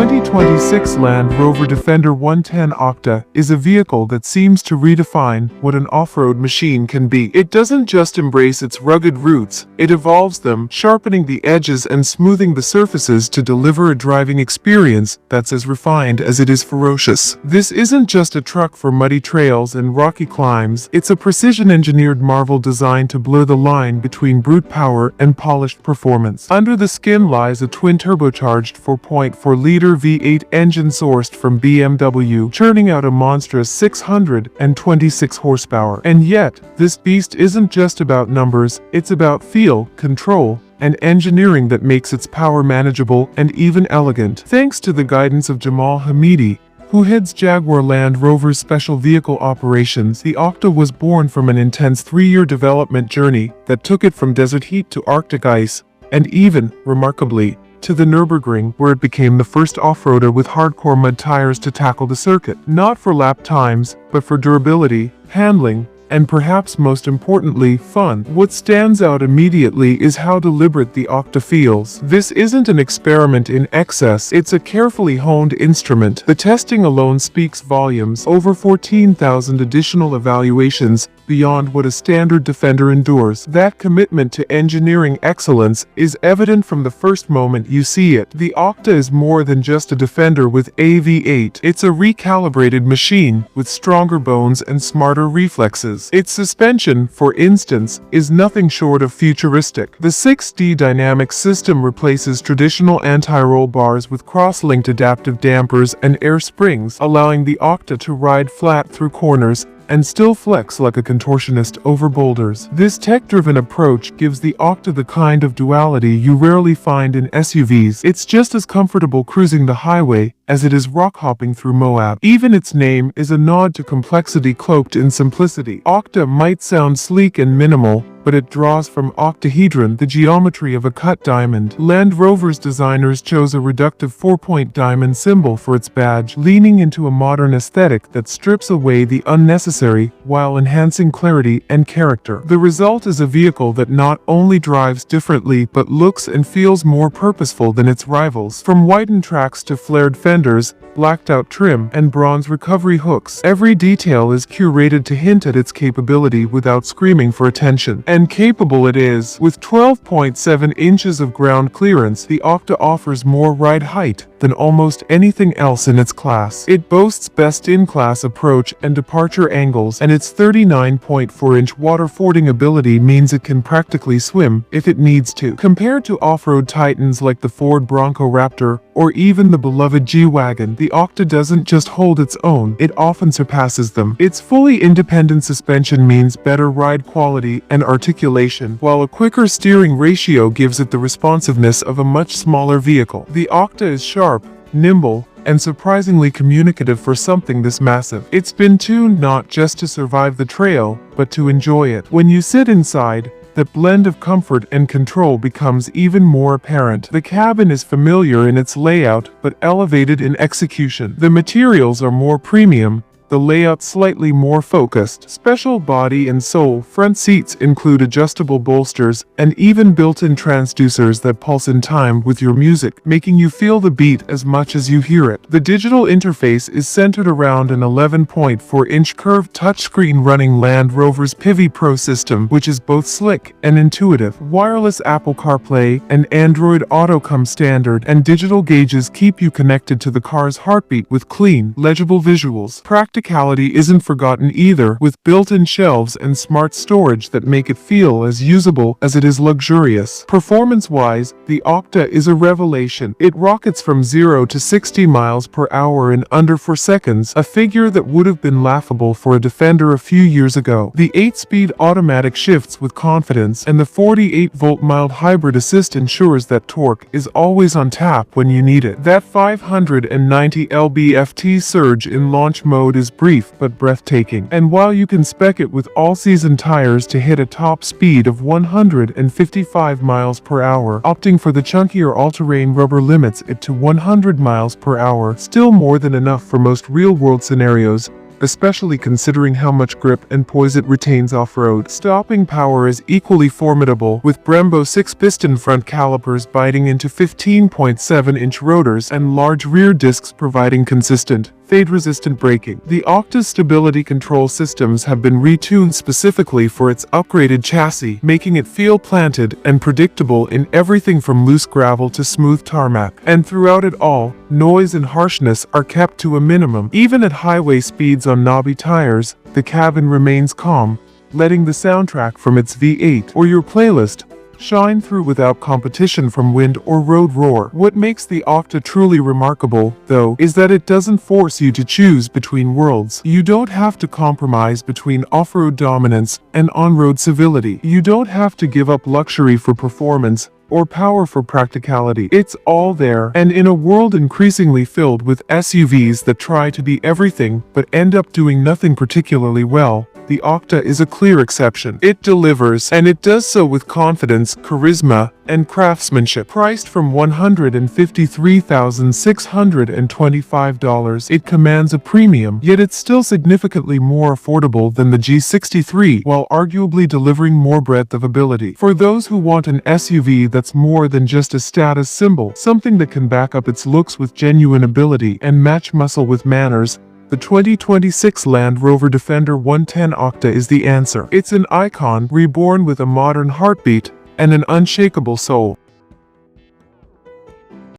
2026 Land Rover Defender 110 OCTA is a vehicle that seems to redefine what an off-road machine can be. It doesn't just embrace its rugged roots, it evolves them, sharpening the edges and smoothing the surfaces to deliver a driving experience that's as refined as it is ferocious. This isn't just a truck for muddy trails and rocky climbs, it's a precision-engineered marvel designed to blur the line between brute power and polished performance. Under the skin lies a twin-turbocharged 4.4-liter V8 engine sourced from BMW, churning out a monstrous 626 horsepower. And yet, this beast isn't just about numbers, it's about feel, control, and engineering that makes its power manageable and even elegant. Thanks to the guidance of Jamal Hamidi, who heads Jaguar Land Rover's special vehicle operations, the OCTA was born from an intense 3-year development journey that took it from desert heat to Arctic ice, and even, remarkably, to the Nürburgring, where it became the first off-roader with hardcore mud tires to tackle the circuit. Not for lap times, but for durability, handling, and perhaps most importantly, fun. What stands out immediately is how deliberate the OCTA feels. This isn't an experiment in excess, it's a carefully honed instrument. The testing alone speaks volumes, over 14,000 additional evaluations beyond what a standard Defender endures. That commitment to engineering excellence is evident from the first moment you see it. The OCTA is more than just a Defender with a V8. It's a recalibrated machine with stronger bones and smarter reflexes. Its suspension, for instance, is nothing short of futuristic. The 6D dynamic system replaces traditional anti-roll bars with cross-linked adaptive dampers and air springs, allowing the OCTA to ride flat through corners and still flex like a contortionist over boulders. This tech-driven approach gives the OCTA the kind of duality you rarely find in SUVs. It's just as comfortable cruising the highway as it is rock-hopping through Moab. Even its name is a nod to complexity cloaked in simplicity. OCTA might sound sleek and minimal, but it draws from octahedron, the geometry of a cut diamond. Land Rover's designers chose a reductive 4-point diamond symbol for its badge, leaning into a modern aesthetic that strips away the unnecessary while enhancing clarity and character. The result is a vehicle that not only drives differently but looks and feels more purposeful than its rivals. From whitened tracks to flared fenders, blacked-out trim, and bronze recovery hooks, every detail is curated to hint at its capability without screaming for attention. And capable it is. With 12.7 inches of ground clearance, the OCTA offers more ride height than almost anything else in its class. It boasts best-in-class approach and departure angles, and its 39.4-inch water-fording ability means it can practically swim if it needs to. Compared to off-road titans like the Ford Bronco Raptor or even the beloved G-Wagon, the OCTA doesn't just hold its own, it often surpasses them. Its fully independent suspension means better ride quality and articulation, while a quicker steering ratio gives it the responsiveness of a much smaller vehicle. The OCTA is sharp, nimble, and surprisingly communicative for something this massive. It's been tuned not just to survive the trail, but to enjoy it. When you sit inside, the blend of comfort and control becomes even more apparent. The cabin is familiar in its layout, but elevated in execution. The materials are more premium, the layout slightly more focused. Special body and sole front seats include adjustable bolsters and even built-in transducers that pulse in time with your music, making you feel the beat as much as you hear it. The digital interface is centered around an 11.4-inch curved touchscreen running Land Rover's Pivi Pro system, which is both slick and intuitive. Wireless Apple CarPlay and Android Auto come standard, and digital gauges keep you connected to the car's heartbeat with clean, legible visuals. Practicality isn't forgotten either, with built-in shelves and smart storage that make it feel as usable as it is luxurious. Performance-wise, the OCTA is a revelation. It rockets from 0 to 60 miles per hour in under 4 seconds, a figure that would have been laughable for a Defender a few years ago. The 8-speed automatic shifts with confidence, and the 48-volt mild hybrid assist ensures that torque is always on tap when you need it. That 590 lb-ft surge in launch mode is brief but breathtaking, and while you can spec it with all-season tires to hit a top speed of 155 miles per hour, opting for the chunkier all-terrain rubber limits it to 100 miles per hour, still more than enough for most real-world scenarios. especially considering how much grip and poise it retains off-road. Stopping power is equally formidable, with Brembo 6-piston front calipers biting into 15.7-inch rotors and large rear discs providing consistent, fade-resistant braking. The OCTA stability control systems have been retuned specifically for its upgraded chassis, making it feel planted and predictable in everything from loose gravel to smooth tarmac. And throughout it all, noise and harshness are kept to a minimum. Even at highway speeds on knobby tires, the cabin remains calm, letting the soundtrack from its V8 or your playlist shine through without competition from wind or road roar. What makes the OCTA truly remarkable, though, is that it doesn't force you to choose between worlds. You don't have to compromise between off-road dominance and on-road civility. You don't have to give up luxury for performance or power for practicality. It's all there, and in a world increasingly filled with SUVs that try to be everything but end up doing nothing particularly well, the OCTA is a clear exception. It delivers, and it does so with confidence, charisma, and craftsmanship. Priced from $153,625, it commands a premium, yet it's still significantly more affordable than the G63, while arguably delivering more breadth of ability. For those who want an SUV that's more than just a status symbol, something that can back up its looks with genuine ability and match muscle with manners, the 2026 Land Rover Defender 110 OCTA is the answer. It's an icon reborn with a modern heartbeat and an unshakable soul.